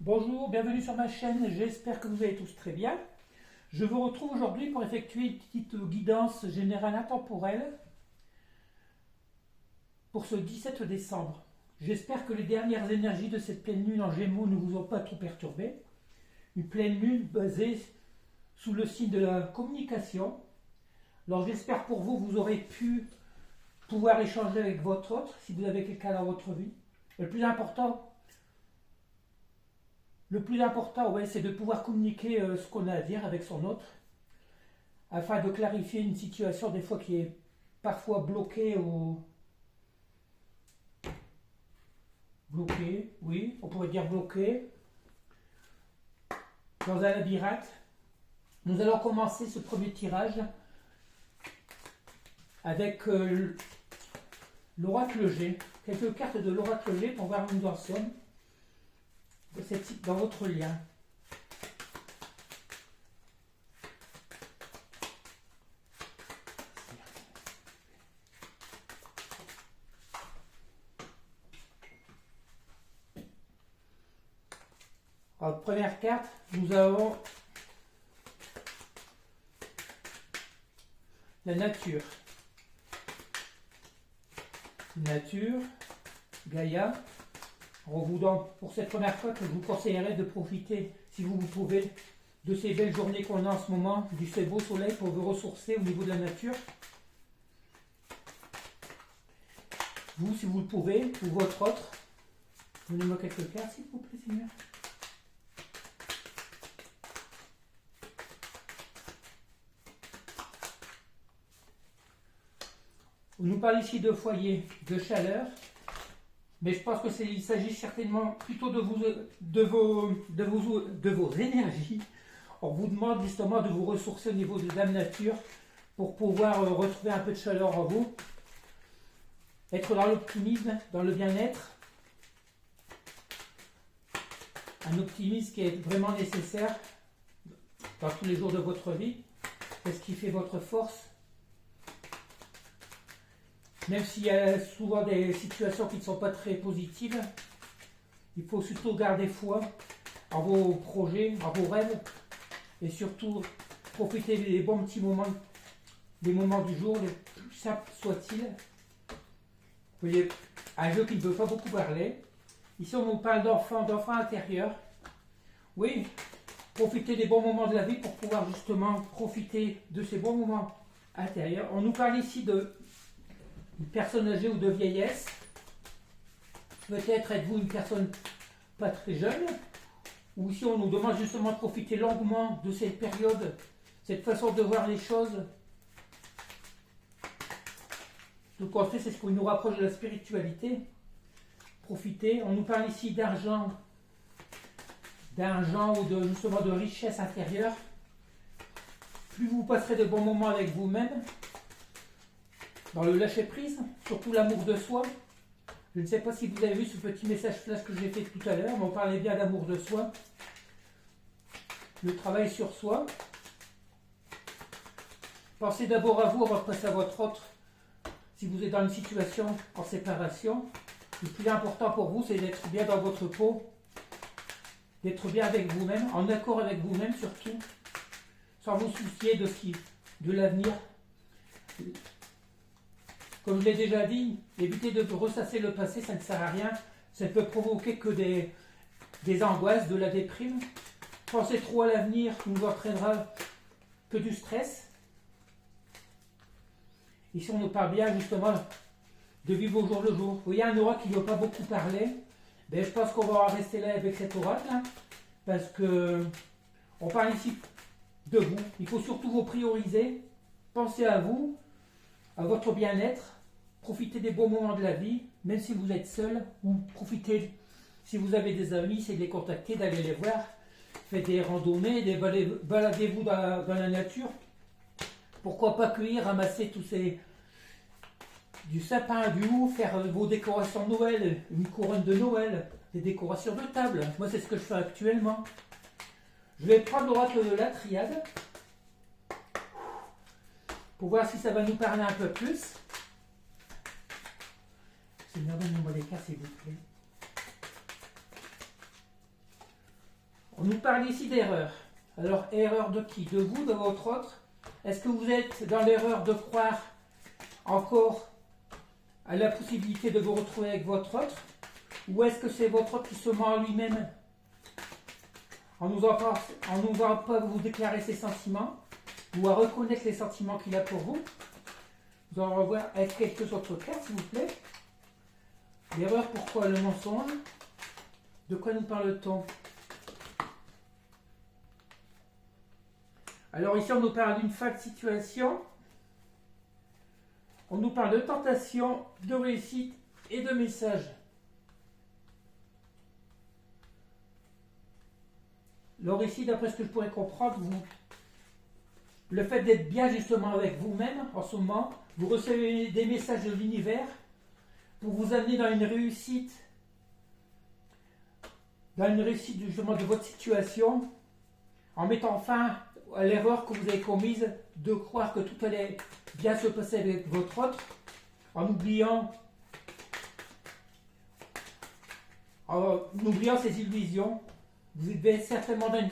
Bonjour, bienvenue sur ma chaîne, j'espère que vous allez tous très bien. Je vous retrouve aujourd'hui pour effectuer une petite guidance générale intemporelle pour ce 17 décembre. J'espère que les dernières énergies de cette pleine lune en Gémeaux ne vous ont pas trop perturbé. Une pleine lune basée sous le signe de la communication. Alors j'espère pour vous, vous aurez pu pouvoir échanger avec votre autre, si vous avez quelqu'un dans votre vie. Le plus important, ouais, c'est de pouvoir communiquer ce qu'on a à dire avec son autre, afin de clarifier une situation des fois qui est parfois bloquée ou bloquée, oui, on pourrait dire bloquée, dans un labyrinthe. Nous allons commencer ce premier tirage avec l'oracle G. Quelques cartes de l'oracle G pour voir où nous en sommes dans votre lien. Alors, première carte, nous avons la nature. Nature, Gaïa. Pour cette première fois, je vous conseillerais de profiter, si vous pouvez, de ces belles journées qu'on a en ce moment, du très beau soleil pour vous ressourcer au niveau de la nature. Vous, si vous le pouvez, ou votre autre, donnez-moi quelques cartes, s'il vous plaît, Seigneur. On nous parle ici de foyer, de chaleur. Mais je pense qu'il s'agit certainement plutôt de vos énergies. On vous demande justement de vous ressourcer au niveau de Dame Nature pour pouvoir retrouver un peu de chaleur en vous. Être dans l'optimisme, dans le bien-être. Un optimisme qui est vraiment nécessaire dans tous les jours de votre vie. C'est ce qui fait votre force. Même s'il y a souvent des situations qui ne sont pas très positives, il faut surtout garder foi en vos projets, en vos rêves, et surtout profiter des bons petits moments, des moments du jour, les plus simples soient-ils. Vous voyez, un jeu qui ne veut pas beaucoup parler. Ici, on nous parle d'enfants intérieurs. Oui, profiter des bons moments de la vie pour pouvoir justement profiter de ces bons moments intérieurs. On nous parle ici de une personne âgée ou de vieillesse. Peut-être êtes-vous une personne pas très jeune, ou si on nous demande justement de profiter longuement de cette période, cette façon de voir les choses. Donc en fait, c'est ce qui nous rapproche de la spiritualité. Profiter. On nous parle ici d'argent ou justement de richesse intérieure. Plus vous passerez de bons moments avec vous-même, dans le lâcher-prise, surtout l'amour de soi. Je ne sais pas si vous avez vu ce petit message flash que j'ai fait tout à l'heure, mais on parlait bien d'amour de soi. Le travail sur soi. Pensez d'abord à vous avant de passer à votre autre. Si vous êtes dans une situation en séparation, le plus important pour vous, c'est d'être bien dans votre peau, d'être bien avec vous-même, en accord avec vous-même surtout, sans vous soucier de l'avenir. Comme je l'ai déjà dit, évitez de ressasser le passé, ça ne sert à rien. Ça ne peut provoquer que des angoisses, de la déprime. Penser trop à l'avenir ne vous entraînera que du stress. Ici, on nous parle bien justement de vivre au jour le jour. Vous voyez un oracle qui ne veut pas beaucoup parler. Ben, je pense qu'on va en rester là avec cet oracle, hein, parce que on parle ici de vous. Il faut surtout vous prioriser. Pensez à vous, à votre bien-être. Profitez des bons moments de la vie, même si vous êtes seul, ou profitez, si vous avez des amis, c'est de les contacter, d'aller les voir. Faites des randonnées, baladez-vous dans la nature. Pourquoi pas cueillir, ramasser du sapin, du hou, faire vos décorations de Noël, une couronne de Noël, des décorations de table. Moi, c'est ce que je fais actuellement. Je vais prendre l'oracle de la triade pour voir si ça va nous parler un peu plus. Seigneur, donnez-moi les cartes, s'il vous plaît. On nous parle ici d'erreur. Alors, erreur de qui? De vous, de votre autre? Est-ce que vous êtes dans l'erreur de croire encore à la possibilité de vous retrouver avec votre autre? Ou est-ce que c'est votre autre qui se ment à lui-même en n'osant pas vous déclarer ses sentiments ou à reconnaître les sentiments qu'il a pour vous? Nous allons revoir avec quelques autres cartes, s'il vous plaît. L'erreur, pourquoi le mensonge? De quoi nous parle-t-on? Alors ici, on nous parle d'une fausse situation. On nous parle de tentation, de réussite et de message. Alors ici, d'après ce que je pourrais comprendre, le fait d'être bien justement avec vous-même en ce moment, vous recevez des messages de l'univers pour vous amener dans une réussite justement de votre situation, en mettant fin à l'erreur que vous avez commise de croire que tout allait bien se passer avec votre autre, en oubliant ces illusions. Vous êtes certainement dans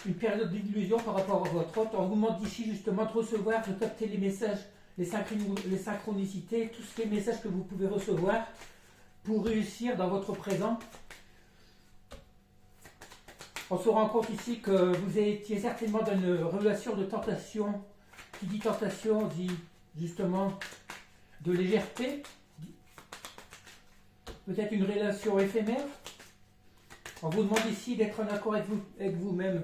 une période d'illusion par rapport à votre autre. On vous demande ici justement de recevoir, de capter les messages, les synchronicités, tous ces messages que vous pouvez recevoir pour réussir dans votre présent. On se rend compte ici que vous étiez certainement dans une relation de tentation. Qui dit tentation dit justement de légèreté, peut-être une relation éphémère. On vous demande ici d'être en accord avec vous-même.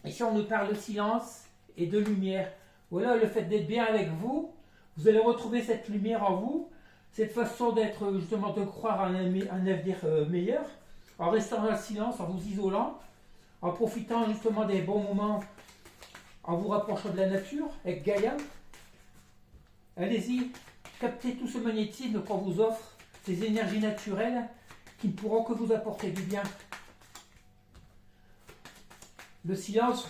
Ici, on nous parle de silence et de lumière. Voilà, le fait d'être bien avec vous, vous allez retrouver cette lumière en vous, cette façon d'être, justement, de croire à un avenir meilleur, en restant dans le silence, en vous isolant, en profitant justement des bons moments, en vous rapprochant de la nature, avec Gaïa. Allez-y, captez tout ce magnétisme qu'on vous offre, ces énergies naturelles, qui ne pourront que vous apporter du bien. Le silence,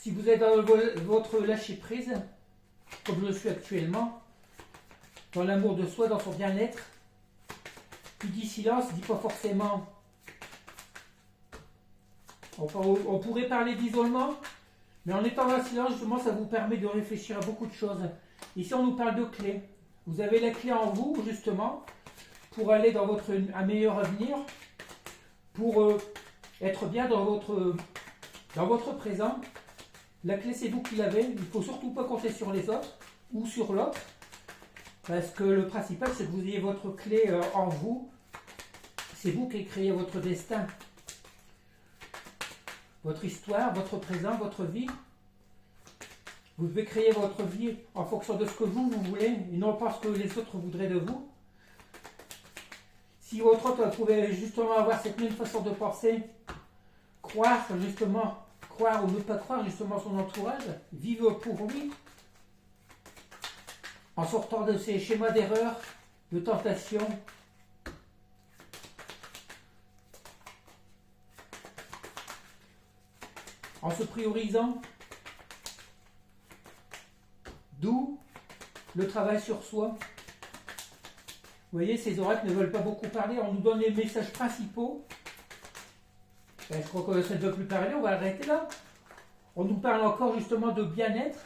si vous êtes dans votre lâcher-prise, comme je le suis actuellement, dans l'amour de soi, dans son bien-être, qui dit silence, ne dit pas forcément... On pourrait parler d'isolement, mais en étant dans le silence, justement, ça vous permet de réfléchir à beaucoup de choses. Ici, on nous parle de clés. Vous avez la clé en vous, justement, pour aller dans un meilleur avenir, pour être bien dans votre présent. La clé, c'est vous qui l'avez. Il ne faut surtout pas compter sur les autres ou sur l'autre, parce que le principal, c'est que vous ayez votre clé en vous. C'est vous qui créez votre destin, votre histoire, votre présent, votre vie. Vous devez créer votre vie en fonction de ce que vous voulez, et non pas ce que les autres voudraient de vous. Si votre autre pouvait justement avoir cette même façon de penser, croire ou ne pas croire justement son entourage, vivre pour lui, en sortant de ces schémas d'erreur, de tentation, en se priorisant, d'où le travail sur soi. Vous voyez, ces oracles ne veulent pas beaucoup parler. On nous donne les messages principaux. Je crois que ça ne veut plus parler, on va arrêter là. On nous parle encore justement de bien-être,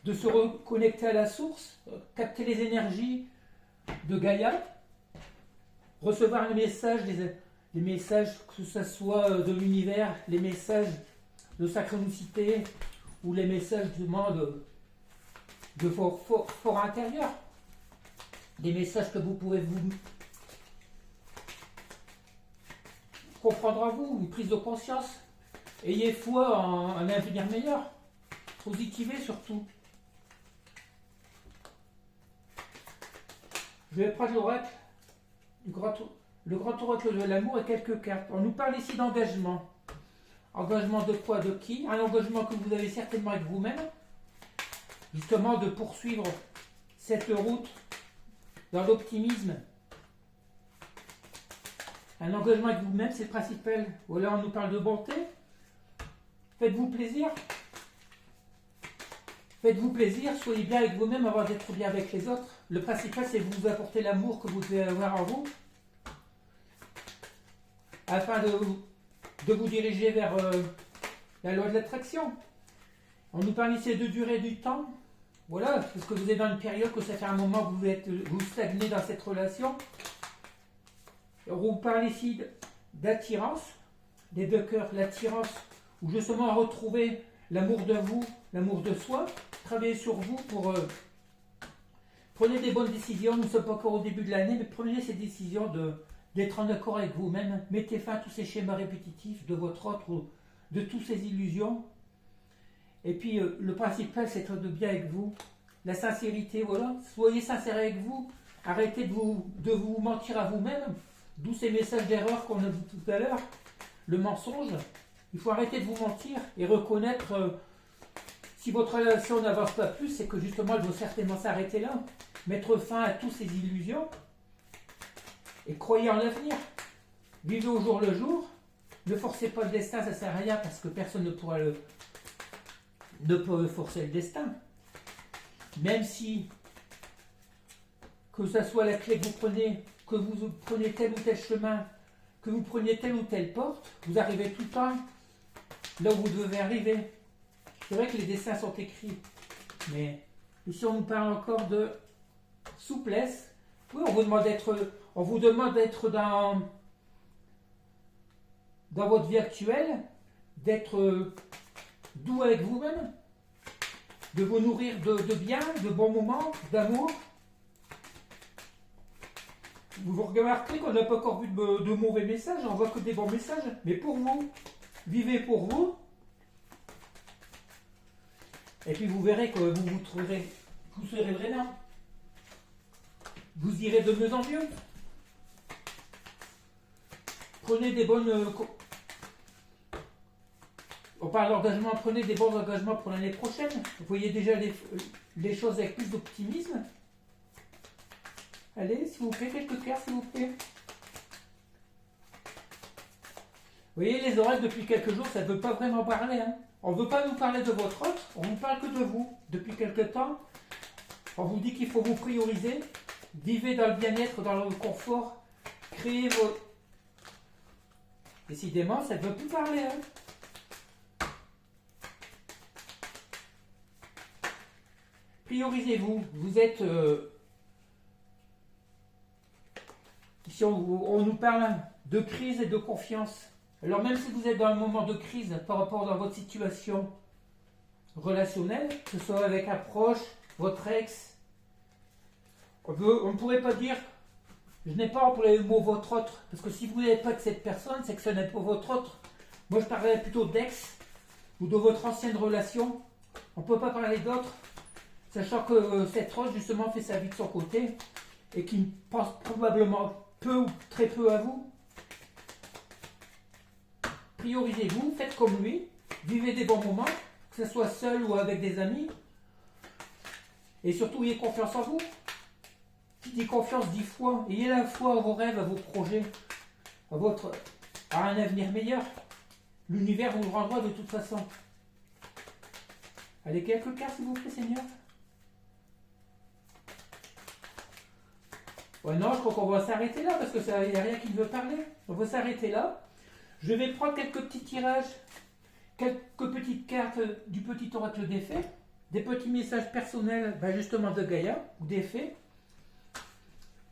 de se reconnecter à la source, capter les énergies de Gaïa, recevoir les messages, les messages que ce soit de l'univers, les messages de synchronicité ou les messages de fort intérieur. Des messages que vous pouvez vous comprendre à vous, une prise de conscience. Ayez foi en un avenir meilleur. Positivez surtout. Je vais prendre l'oracle, le grand oracle de l'amour et quelques cartes. On nous parle ici d'engagement. Engagement de quoi, de qui? Un engagement que vous avez certainement avec vous-même. Justement de poursuivre cette route dans l'optimisme. Un engagement avec vous-même, c'est le principal. Voilà, on nous parle de bonté. Faites-vous plaisir. Faites-vous plaisir, soyez bien avec vous-même avant d'être bien avec les autres. Le principal, c'est vous apporter l'amour que vous devez avoir en vous. afin de vous diriger vers la loi de l'attraction. On nous parle ici de durée du temps. Voilà, parce que vous êtes dans une période que ça fait un moment que vous stagnez dans cette relation. On vous parle ici d'attirance, des deux cœurs, l'attirance, où justement retrouver l'amour de vous, l'amour de soi, travailler sur vous pour... prenez des bonnes décisions, nous ne sommes pas encore au début de l'année, mais prenez ces décisions d'être en accord avec vous-même, mettez fin à tous ces schémas répétitifs de votre autre, ou de toutes ces illusions. Et puis le principal, c'est d'être bien avec vous, la sincérité, voilà, soyez sincère avec vous, arrêtez de vous mentir à vous-même, d'où ces messages d'erreur qu'on a dit tout à l'heure, le mensonge. Il faut arrêter de vous mentir et reconnaître si votre relation n'avance pas plus, c'est que justement elle doit certainement s'arrêter là. Mettre fin à toutes ces illusions et croyez en l'avenir. Vivez au jour le jour. Ne forcez pas le destin, ça ne sert à rien parce que personne ne peut forcer le destin. Même si, que ce soit la clé que vous prenez, que vous prenez tel ou tel chemin, que vous preniez telle ou telle porte, vous arrivez tout le temps là où vous devez arriver. C'est vrai que les destins sont écrits, mais ici on nous parle encore de souplesse. Oui, on vous demande d'être dans votre vie actuelle, d'être doux avec vous-même, de vous nourrir de bien, de bons moments, d'amour. Vous remarquez qu'on n'a pas encore vu de mauvais messages, on voit que des bons messages, mais pour vous, vivez pour vous, et puis vous verrez que vous serez vraiment. Vous irez de mieux en mieux. Prenez des bonnes... On parle d'engagement, prenez des bons engagements pour l'année prochaine. Vous voyez déjà les choses avec plus d'optimisme. Allez, s'il vous plaît, quelques cartes, s'il vous plaît. Vous voyez, les orages, depuis quelques jours, ça ne veut pas vraiment parler. Hein. On ne veut pas nous parler de votre autre, on ne parle que de vous. Depuis quelques temps, on vous dit qu'il faut vous prioriser. Vivez dans le bien-être, dans le confort. Créez vos... Décidément, ça ne veut plus parler. Hein. Priorisez-vous. Vous êtes... Ici, on nous parle de crise et de confiance. Alors même si vous êtes dans un moment de crise par rapport dans votre situation relationnelle, que ce soit avec un proche, votre ex, on ne pourrait pas dire, je n'ai pas employé le mot votre autre, parce que si vous n'êtes pas de cette personne, c'est que ce n'est pas votre autre. Moi je parlerais plutôt d'ex, ou de votre ancienne relation. On ne peut pas parler d'autre, sachant que cette autre justement fait sa vie de son côté, et qui pense probablement peu ou très peu à vous. Priorisez-vous, faites comme lui, vivez des bons moments, que ce soit seul ou avec des amis, et surtout ayez confiance en vous. Qui dit confiance dit foi. Ayez la foi à vos rêves, à vos projets, à un avenir meilleur. L'univers vous le rendra de toute façon. Allez, quelques cartes s'il vous plaît, Seigneur. Ouais, non, je crois qu'on va s'arrêter là parce que il n'y a rien qui veut parler. On va s'arrêter là. Je vais prendre quelques petits tirages, quelques petites cartes du petit oracle des fées, des petits messages personnels justement de Gaïa ou des fées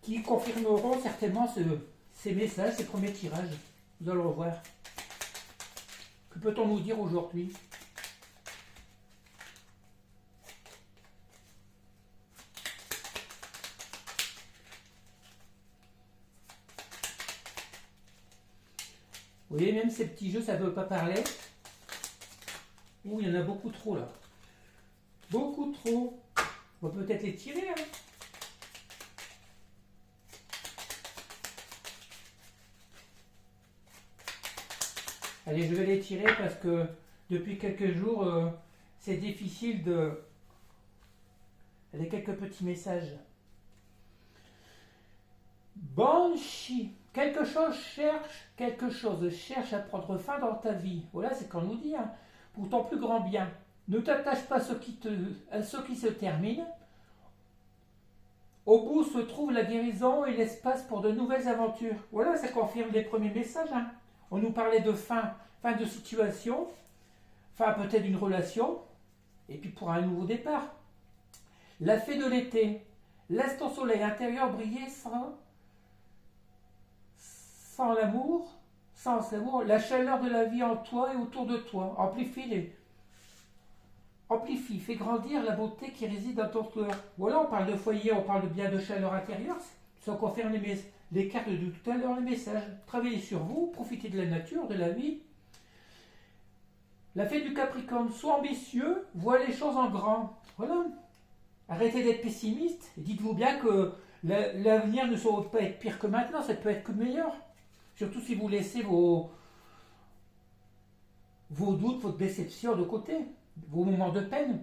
qui confirmeront certainement ces messages, ces premiers tirages. Nous allons voir. Que peut-on nous dire aujourd'hui ? Vous voyez, même ces petits jeux, ça ne veut pas parler. Ouh, il y en a beaucoup trop là. Beaucoup trop. On va peut-être les tirer. Hein. Allez, je vais les tirer parce que depuis quelques jours, c'est difficile de... Il y a quelques petits messages. Banshee. Quelque chose cherche à prendre fin dans ta vie. Voilà, c'est ce qu'on nous dit. Hein. Pour ton plus grand bien. Ne t'attache pas à ce qui se termine. Au bout se trouve la guérison et l'espace pour de nouvelles aventures. Voilà, ça confirme les premiers messages. Hein. On nous parlait de fin de situation, fin peut-être d'une relation, et puis pour un nouveau départ. La fée de l'été, laisse ton soleil intérieur briller sans l'amour, la chaleur de la vie en toi et autour de toi. Amplifie, fais grandir la beauté qui réside dans ton cœur. Voilà, on parle de foyer, on parle de bien de chaleur intérieure. Ça confirme les cartes de tout à l'heure, les messages. Travaillez sur vous, profitez de la nature, de la vie. La fée du Capricorne, sois ambitieux, vois les choses en grand. Voilà. Arrêtez d'être pessimiste et dites-vous bien que l'avenir ne saurait pas être pire que maintenant, ça peut être que meilleur. Surtout si vous laissez vos doutes, votre déception de côté, vos moments de peine.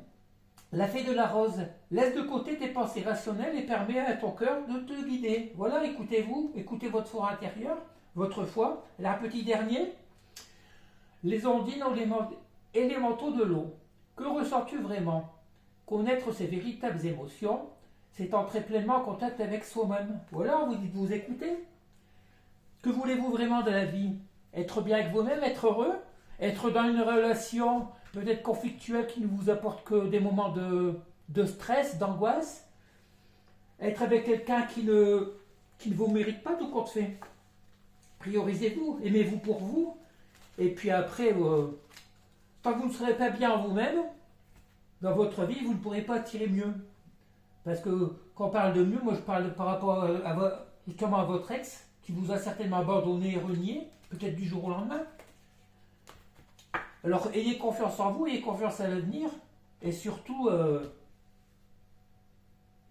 La fée de la rose, laisse de côté tes pensées rationnelles et permets à ton cœur de te guider. Voilà, écoutez-vous, écoutez votre foi intérieure, votre foi. Là, un petit dernier, les ondines élémentaux de l'eau. Que ressens-tu vraiment? Connaître ses véritables émotions, c'est entrer pleinement en contact avec soi-même. Voilà, vous écoutez. Que voulez-vous vraiment de la vie? Être bien avec vous-même, être heureux? Être dans une relation peut-être conflictuelle qui ne vous apporte que des moments de stress, d'angoisse? Être avec quelqu'un qui ne vous mérite pas, tout compte fait? Priorisez-vous, aimez-vous pour vous, et puis après, tant que vous ne serez pas bien en vous-même, dans votre vie, vous ne pourrez pas tirer mieux. Parce que quand on parle de mieux, moi je parle par rapport justement à votre ex, qui vous a certainement abandonné et renié, peut-être du jour au lendemain. Alors ayez confiance en vous, ayez confiance à l'avenir, et surtout,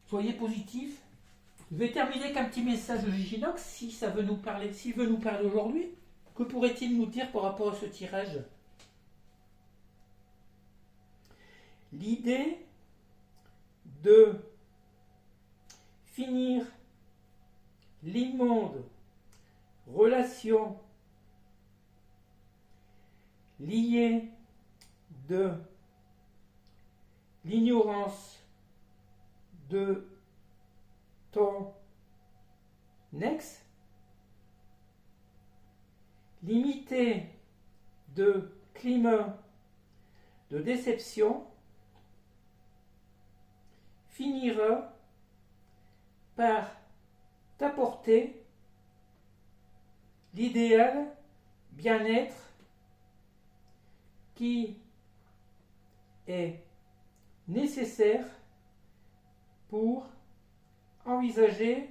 soyez positif. Je vais terminer avec un petit message de Giginox, s'il veut nous parler aujourd'hui. Que pourrait-il nous dire par rapport à ce tirage? L'idée de finir l'immonde relation liée de l'ignorance de ton ex, limité de climat de déception, finira par t'apporter l'idéal bien-être qui est nécessaire pour envisager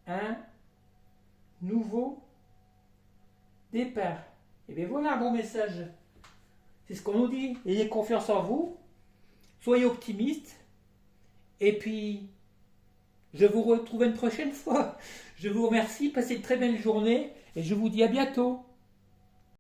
un nouveau départ. Et bien voilà un bon message. C'est ce qu'on nous dit. Ayez confiance en vous, soyez optimistes, et puis je vous retrouve une prochaine fois. Je vous remercie, passez une très belle journée, et je vous dis à bientôt.